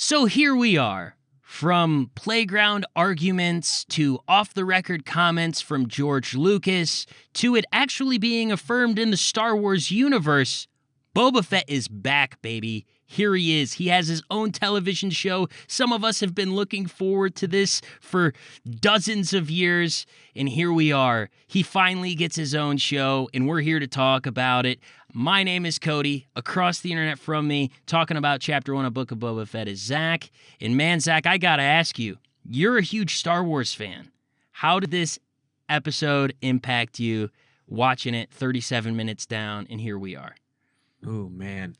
So here we are, from playground arguments to off-the-record comments from George Lucas to it actually being affirmed in the Star Wars universe. Boba Fett is back, baby. Here he is. He has his own television show. Some of us have been looking forward to this for dozens of years, and here we are. He finally gets his own show, and we're here to talk about it. My name is Cody. Across the internet from me, talking about Chapter 1 of Book of Boba Fett is Zach. And man, Zach, I gotta ask you, you're a huge Star Wars fan. How did this episode impact you watching it 37 minutes down, and here we are? Oh, man.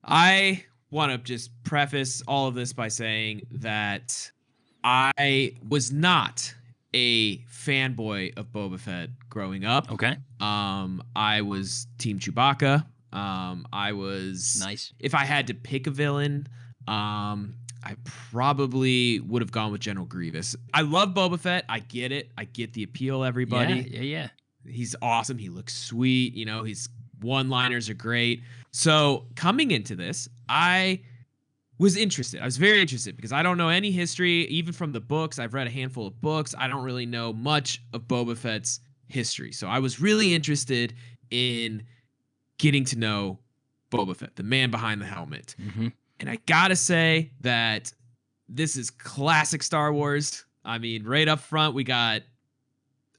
I want to just preface all of this by saying that I was not a fanboy of Boba Fett growing up. Okay. I was Team Chewbacca. I was... Nice. If I had to pick a villain, I probably would have gone with General Grievous. I love Boba Fett. I get it. I get the appeal, everybody. Yeah. He's awesome. He looks sweet. You know, his one-liners are great. So coming into this, I was interested. I was very interested because I don't know any history, even from the books. I've read a handful of books. I don't really know much of Boba Fett's history. So I was really interested in getting to know Boba Fett, the man behind the helmet. Mm-hmm. And I gotta say that this is classic Star Wars. I mean, right up front, we got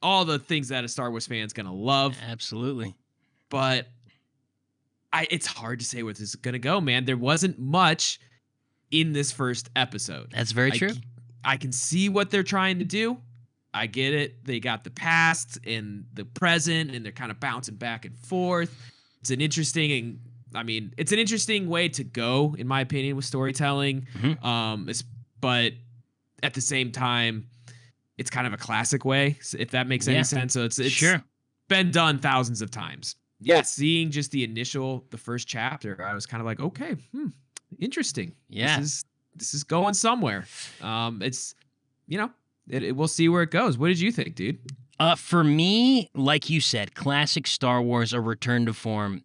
all the things that a Star Wars fan's gonna love. Absolutely. But it's hard to say where this is going to go, man. There wasn't much in this first episode. That's very true. I can see what they're trying to do. I get it. They got the past and the present, and they're kind of bouncing back and forth. It's an interesting way to go, in my opinion, with storytelling. Mm-hmm. But at the same time, it's kind of a classic way, if that makes any sense. So it's sure been done thousands of times. Yeah, seeing just the first chapter, I was kind of like, okay, interesting. Yeah, this is going somewhere. It's, we'll see where it goes. What did you think, dude? For me, like you said, classic Star Wars, a return to form.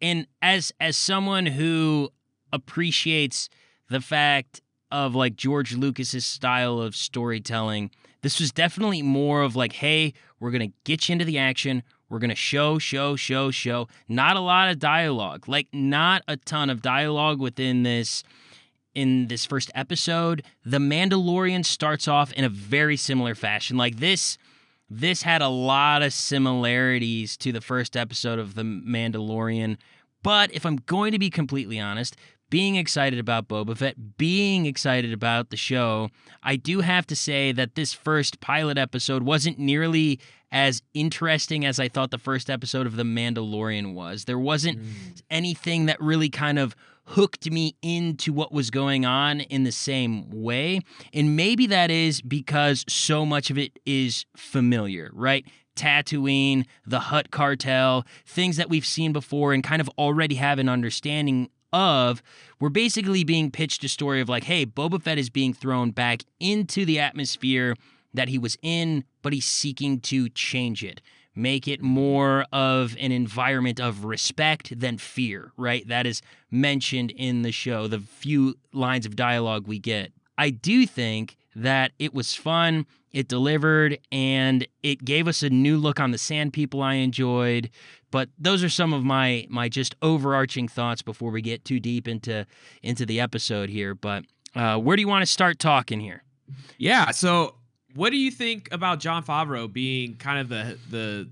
And as someone who appreciates the fact of like George Lucas's style of storytelling, this was definitely more of like, hey, we're gonna get you into the action. We're going to show. Not a lot of dialogue. Like, not a ton of dialogue in this first episode. The Mandalorian starts off in a very similar fashion. Like, this had a lot of similarities to the first episode of The Mandalorian. But if I'm going to be completely honest, being excited about Boba Fett, being excited about the show, I do have to say that this first pilot episode wasn't nearly as interesting as I thought the first episode of The Mandalorian was. There wasn't anything that really kind of hooked me into what was going on in the same way. And maybe that is because so much of it is familiar, right? Tatooine, the Hutt cartel, things that we've seen before and kind of already have an understanding of. We're basically being pitched a story of like, hey, Boba Fett is being thrown back into the atmosphere that he was in, but he's seeking to change it, make it more of an environment of respect than fear, right? That is mentioned in the show, the few lines of dialogue we get. I do think that it was fun, it delivered, and it gave us a new look on the Sand People I enjoyed. But those are some of my just overarching thoughts before we get too deep into the episode here. But where do you want to start talking here? Yeah, so what do you think about Jon Favreau being kind of the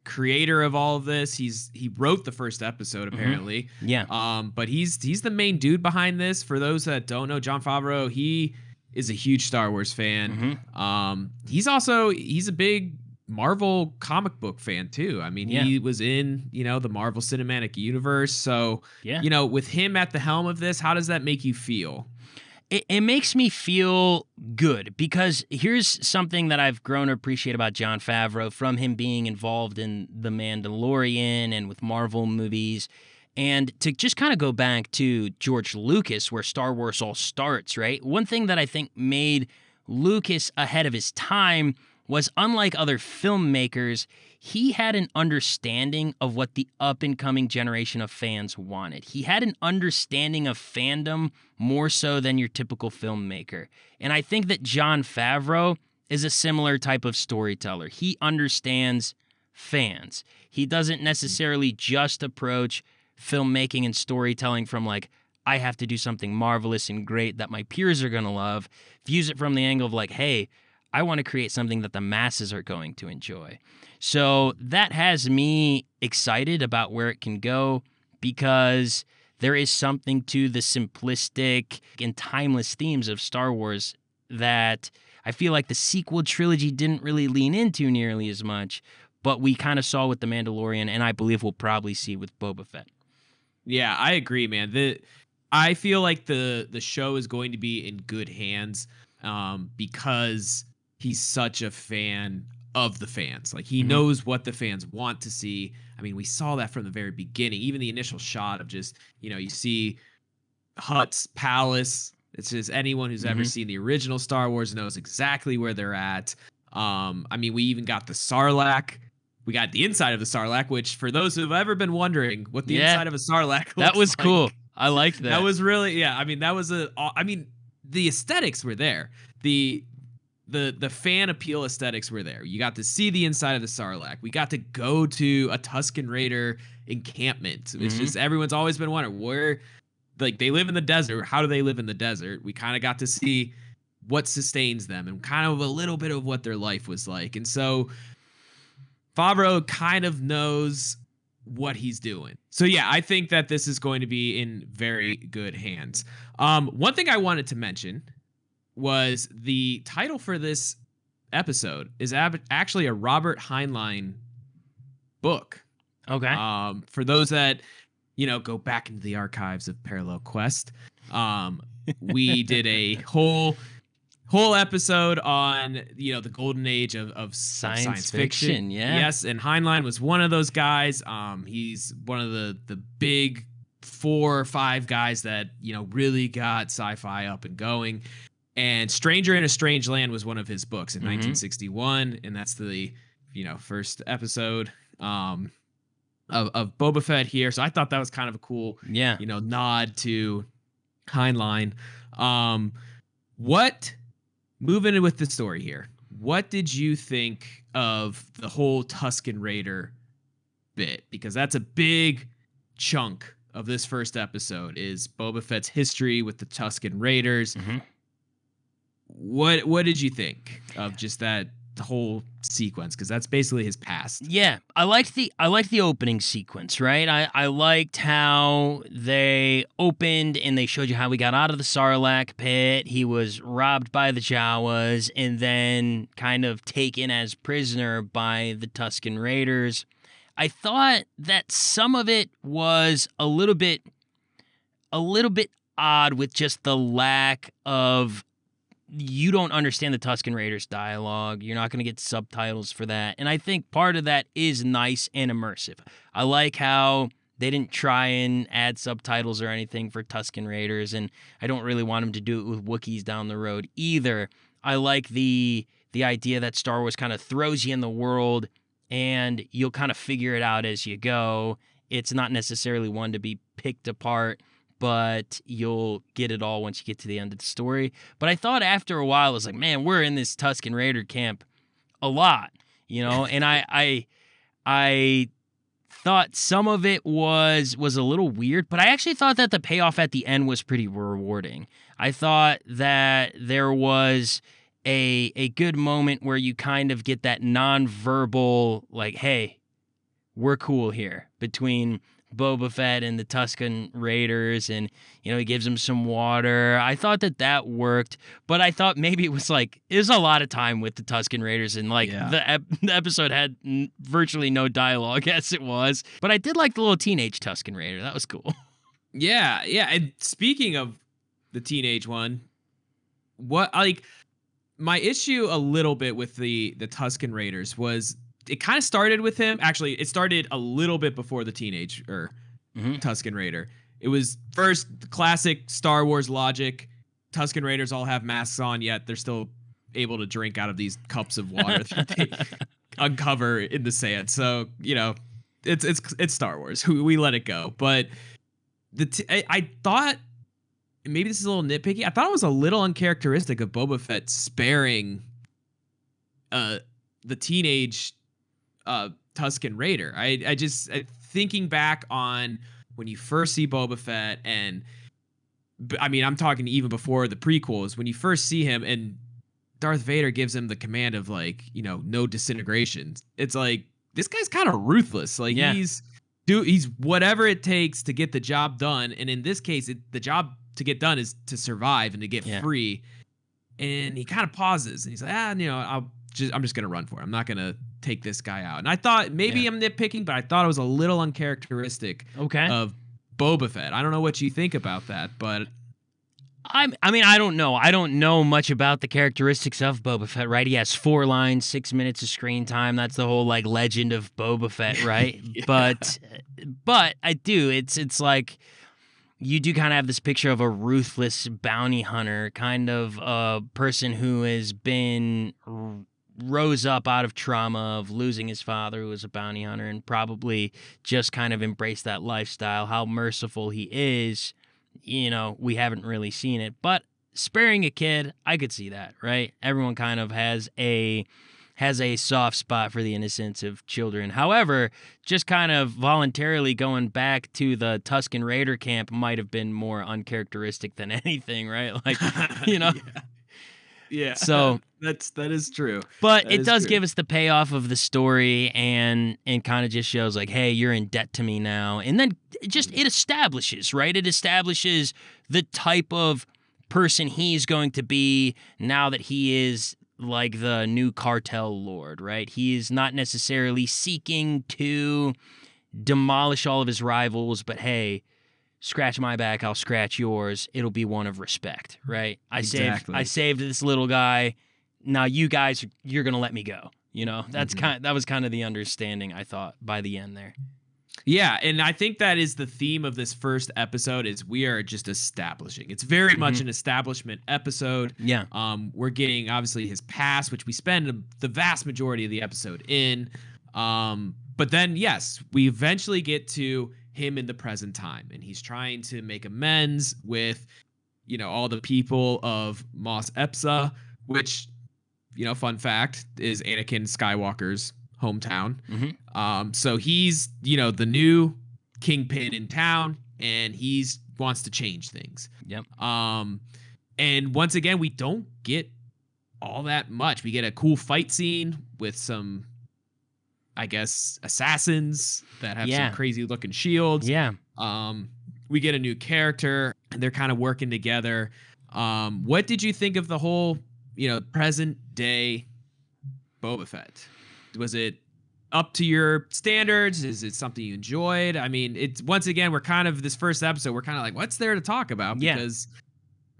creator of all of this? He wrote the first episode, apparently. Mm-hmm. Yeah. But he's the main dude behind this. For those that don't know, Jon Favreau, he is a huge Star Wars fan. Mm-hmm. He's a big Marvel comic book fan too. I mean, he was in, the Marvel Cinematic Universe. So, with him at the helm of this, how does that make you feel? It makes me feel good because here's something that I've grown to appreciate about Jon Favreau from him being involved in The Mandalorian and with Marvel movies. And to just kind of go back to George Lucas, where Star Wars all starts, right? One thing that I think made Lucas ahead of his time was, unlike other filmmakers, he had an understanding of what the up-and-coming generation of fans wanted. He had an understanding of fandom more so than your typical filmmaker. And I think that Jon Favreau is a similar type of storyteller. He understands fans. He doesn't necessarily just approach filmmaking and storytelling from like, I have to do something marvelous and great that my peers are going to love. Views it from the angle of like, hey, I want to create something that the masses are going to enjoy. So that has me excited about where it can go, because there is something to the simplistic and timeless themes of Star Wars that I feel like the sequel trilogy didn't really lean into nearly as much, but we kind of saw with The Mandalorian, and I believe we'll probably see with Boba Fett. Yeah, I agree, man. I feel like the show is going to be in good hands, because he's such a fan of the fans. Like, he knows what the fans want to see. I mean, we saw that from the very beginning. Even the initial shot of just, you see Hutt's palace. It's just anyone who's ever seen the original Star Wars knows exactly where they're at. I mean, we even got the Sarlacc. We got the inside of the Sarlacc, which, for those who've ever been wondering what the inside of a Sarlacc looks that was like, cool. I liked that. That was really, I mean, the aesthetics were there. The fan appeal aesthetics were there. You got to see the inside of the Sarlacc. We got to go to a Tusken Raider encampment. It's just, everyone's always been wondering where, like, they live in the desert. How do they live in the desert? We kind of got to see what sustains them and kind of a little bit of what their life was like. And so Favreau kind of knows what he's doing. So yeah, I think that this is going to be in very good hands. One thing I wanted to mention was the title for this episode is actually a Robert Heinlein book. Okay. For those that, go back into the archives of Parallel Quest, we did a whole episode on, the golden age of science fiction. Yeah. Yes, and Heinlein was one of those guys. He's one of the big 4 or 5 guys that, really got sci-fi up and going. And Stranger in a Strange Land was one of his books in 1961, and that's the, first episode of Boba Fett here. So I thought that was kind of a cool, nod to Heinlein. Moving in with the story here, what did you think of the whole Tusken Raider bit? Because that's a big chunk of this first episode, is Boba Fett's history with the Tusken Raiders. What did you think of just that whole sequence? Because that's basically his past. Yeah, I liked the opening sequence, right? I liked how they opened and they showed you how we got out of the Sarlacc pit. He was robbed by the Jawas and then kind of taken as prisoner by the Tusken Raiders. I thought that some of it was a little bit odd, with just the lack of, you don't understand the Tusken Raiders dialogue. You're not going to get subtitles for that. And I think part of that is nice and immersive. I like how they didn't try and add subtitles or anything for Tusken Raiders, and I don't really want them to do it with Wookiees down the road either. I like the idea that Star Wars kind of throws you in the world and you'll kind of figure it out as you go. It's not necessarily one to be picked apart, but you'll get it all once you get to the end of the story. But I thought after a while, I was like, man, we're in this Tusken Raider camp a lot, and I thought some of it was a little weird, but I actually thought that the payoff at the end was pretty rewarding. I thought that there was a good moment where you kind of get that nonverbal, like, hey, we're cool here, between Boba Fett and the Tusken Raiders, and he gives him some water. I thought that worked, but I thought maybe it was a lot of time with the Tusken Raiders, and the episode had virtually no dialogue as it was. But I did like the little teenage Tusken Raider. That was cool. Yeah. And speaking of the teenage one, my tusken a little bit with the Tusken Raiders was, it kind of started with him. Actually, it started a little bit before the teenage Tusken Raider. It was first the classic Star Wars logic. Tusken Raiders all have masks on, yet they're still able to drink out of these cups of water that they uncover in the sand. So, it's Star Wars. We let it go. But I thought, maybe this is a little nitpicky, I thought it was a little uncharacteristic of Boba Fett sparing the teenage Tusken Raider. Thinking back on when you first see Boba Fett, and I mean, I'm talking even before the prequels, when you first see him and Darth Vader gives him the command of like, no disintegration. It's like, this guy's kind of ruthless. Like he's whatever it takes to get the job done. And in this case, the job to get done is to survive and to get free. And he kind of pauses and he's like, I'm just going to run for it. I'm not going to take this guy out. And I thought maybe I'm nitpicking, but I thought it was a little uncharacteristic of Boba Fett. I don't know what you think about that, but I mean, I don't know. I don't know much about the characteristics of Boba Fett, right? He has 4 lines, 6 minutes of screen time. That's the whole like legend of Boba Fett, right? But I do. It's like you do kind of have this picture of a ruthless bounty hunter, kind of a person who has been rose up out of trauma of losing his father, who was a bounty hunter, and probably just kind of embraced that lifestyle. How merciful he is, we haven't really seen it. But sparing a kid, I could see that, right? Everyone kind of has a soft spot for the innocence of children. However, just kind of voluntarily going back to the Tusken Raider camp might have been more uncharacteristic than anything, right? Like, Yeah. So that is true. But it does give us the payoff of the story and kind of just shows like, hey, you're in debt to me now. And then it establishes, right? It establishes the type of person he's going to be now that he is like the new cartel lord, right? He is not necessarily seeking to demolish all of his rivals, but hey, scratch my back, I'll scratch yours. It'll be one of respect, right? I saved this little guy. Now you guys, you're gonna let me go. That was kind of the understanding, I thought, by the end there. Yeah, and I think that is the theme of this first episode, is we are just establishing. It's very much an establishment episode. Yeah. We're getting, obviously, his past, which we spend the vast majority of the episode in. But then, yes, we eventually get to him in the present time, and he's trying to make amends with, all the people of Mos Epsa, which, fun fact, is Anakin Skywalker's hometown. So he's, the new kingpin in town, and he's wants to change things. Yep. And once again, we don't get all that much. We get a cool fight scene with some, I guess, assassins that have some crazy looking shields. Yeah. We get a new character, and they're kind of working together. What did you think of the whole, present day Boba Fett? Was it up to your standards? Is it something you enjoyed? I mean, it's, once again, we're kind of, this first episode, we're kind of like, what's there to talk about? Because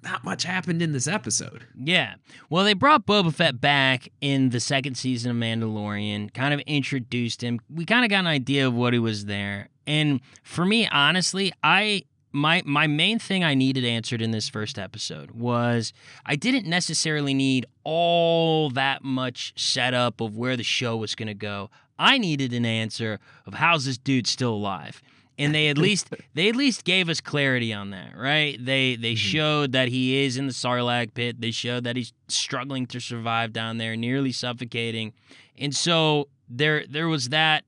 not much happened in this episode. Yeah. Well, they brought Boba Fett back in the second season of Mandalorian, kind of introduced him. We kind of got an idea of what he was there. And for me, honestly, my main thing I needed answered in this first episode was I didn't necessarily need all that much setup of where the show was going to go. I needed an answer of how's this dude still alive. And they at least gave us clarity on that, right? They showed that he is in the Sarlacc pit. They showed that he's struggling to survive down there, nearly suffocating. And so there was that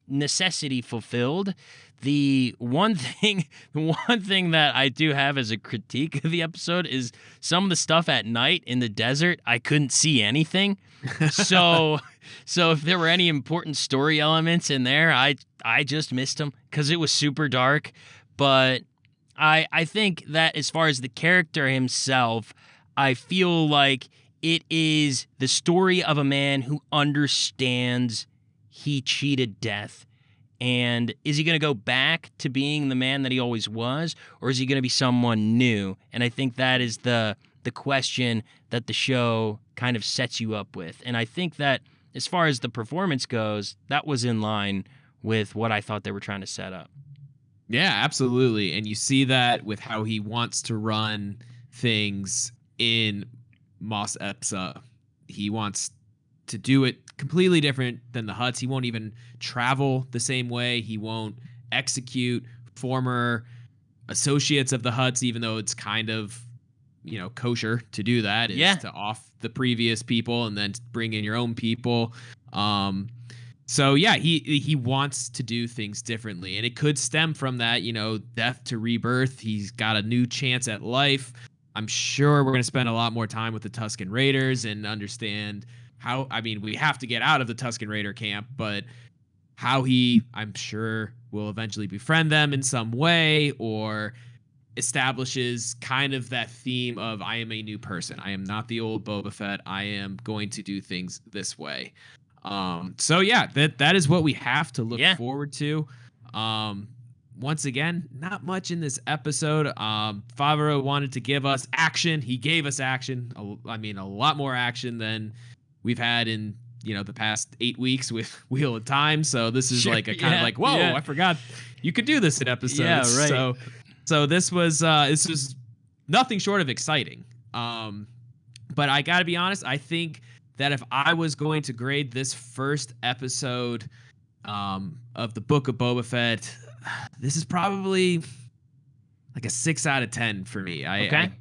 necessity fulfilled. The one thing that I do have as a critique of the episode is some of the stuff at night in the desert, I couldn't see anything. So if there were any important story elements in there, I just missed them because it was super dark. But I think that as far as the character himself, I feel like it is the story of a man who understands he cheated death. And is he going to go back to being the man that he always was, or is he going to be someone new? And I think that is the question that the show kind of sets you up with. And I think that as far as the performance goes, that was in line with what I thought they were trying to set up. Yeah, absolutely. And you see that with how he wants to run things in Mos Epsa. He wants to do it completely different than the Hutts. He won't even travel the same way. He won't execute former associates of the Hutts, even though it's kind of, kosher to do that, is to off the previous people and then bring in your own people. So yeah, he wants to do things differently, and it could stem from that, death to rebirth. He's got a new chance at life. I'm sure we're going to spend a lot more time with the Tusken Raiders and understand how, we have to get out of the Tusken Raider camp, but how he, I'm sure, will eventually befriend them in some way, or establishes kind of that theme of, I am a new person. I am not the old Boba Fett. I am going to do things this way. So yeah, that is what we have to look forward to. Once again, not much in this episode. Favreau wanted to give us action. He gave us action. A lot more action than we've had in, the past 8 weeks with Wheel of Time. So this is like a kind of like, whoa, I forgot you could do this in episodes. Yeah, right. So this was nothing short of exciting. But I gotta be honest, I think that if I was going to grade this first episode of the Book of Boba Fett, this is probably like a 6 out of 10 for me. I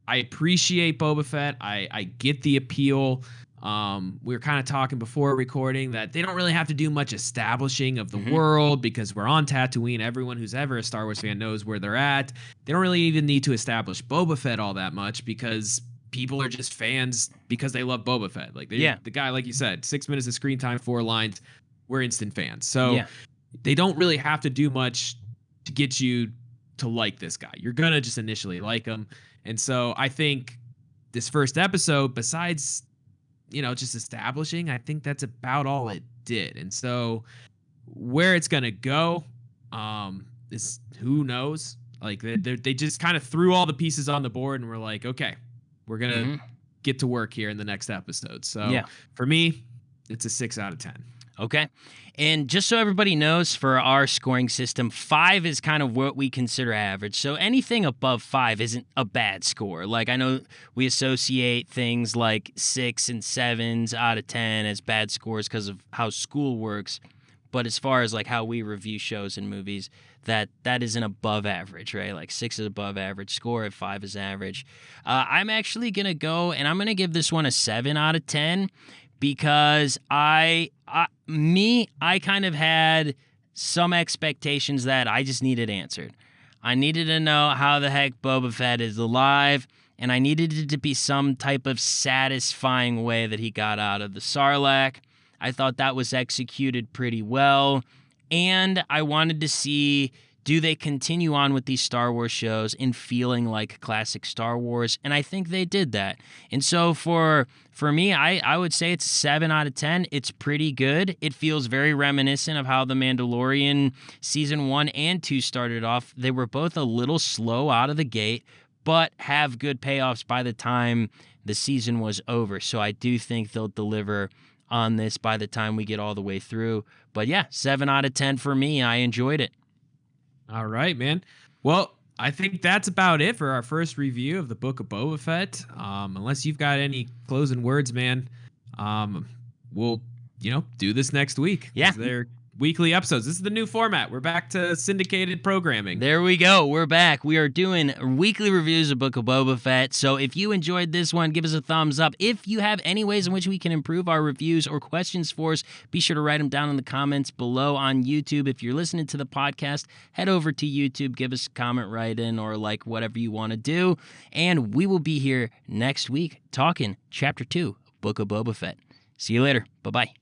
appreciate Boba Fett. I get the appeal. We were kind of talking before recording that they don't really have to do much establishing of the world because we're on Tatooine. Everyone who's ever a Star Wars fan knows where they're at. They don't really even need to establish Boba Fett all that much because people are just fans because they love Boba Fett. Like the guy, like you said, 6 minutes of screen time, 4 lines, we're instant fans. So they don't really have to do much to get you to like this guy. You're gonna just initially like him. And so I think this first episode, besides, just establishing, I think that's about all it did. And so where it's gonna go, is who knows? Like they just kind of threw all the pieces on the board and we're like, okay, we're going to get to work here in the next episode. So for me, it's a 6 out of 10. Okay. And just so everybody knows, for our scoring system, 5 is kind of what we consider average. So anything above 5 isn't a bad score. Like, I know we associate things like 6 and 7s out of 10 as bad scores because of how school works. But as far as like how we review shows and movies, that is an above average, right? Like 6 is above average score, and 5 is average. I'm actually going to go, and I'm going to give this one a 7 out of 10 because I kind of had some expectations that I just needed answered. I needed to know how the heck Boba Fett is alive, and I needed it to be some type of satisfying way that he got out of the Sarlacc. I thought that was executed pretty well. And I wanted to see, do they continue on with these Star Wars shows in feeling like classic Star Wars? And I think they did that. And so for me, I would say it's a 7 out of 10. It's pretty good. It feels very reminiscent of how The Mandalorian season 1 and 2 started off. They were both a little slow out of the gate, but have good payoffs by the time the season was over. So I do think they'll deliver on this by the time we get all the way through. But yeah, 7 out of 10 for me. I enjoyed it. All right, man. Well, I think that's about it for our first review of the Book of Boba Fett. Unless you've got any closing words, man, we'll, do this next week. Yeah. They're weekly episodes. This is the new format. We're back to syndicated programming. There we go. We're back. We are doing weekly reviews of Book of Boba Fett. So if you enjoyed this one, give us a thumbs up. If you have any ways in which we can improve our reviews or questions for us, be sure to write them down in the comments below on YouTube. If you're listening to the podcast, head over to YouTube, give us a comment, write in, or like whatever you want to do. And we will be here next week talking Chapter 2, Book of Boba Fett. See you later. Bye-bye.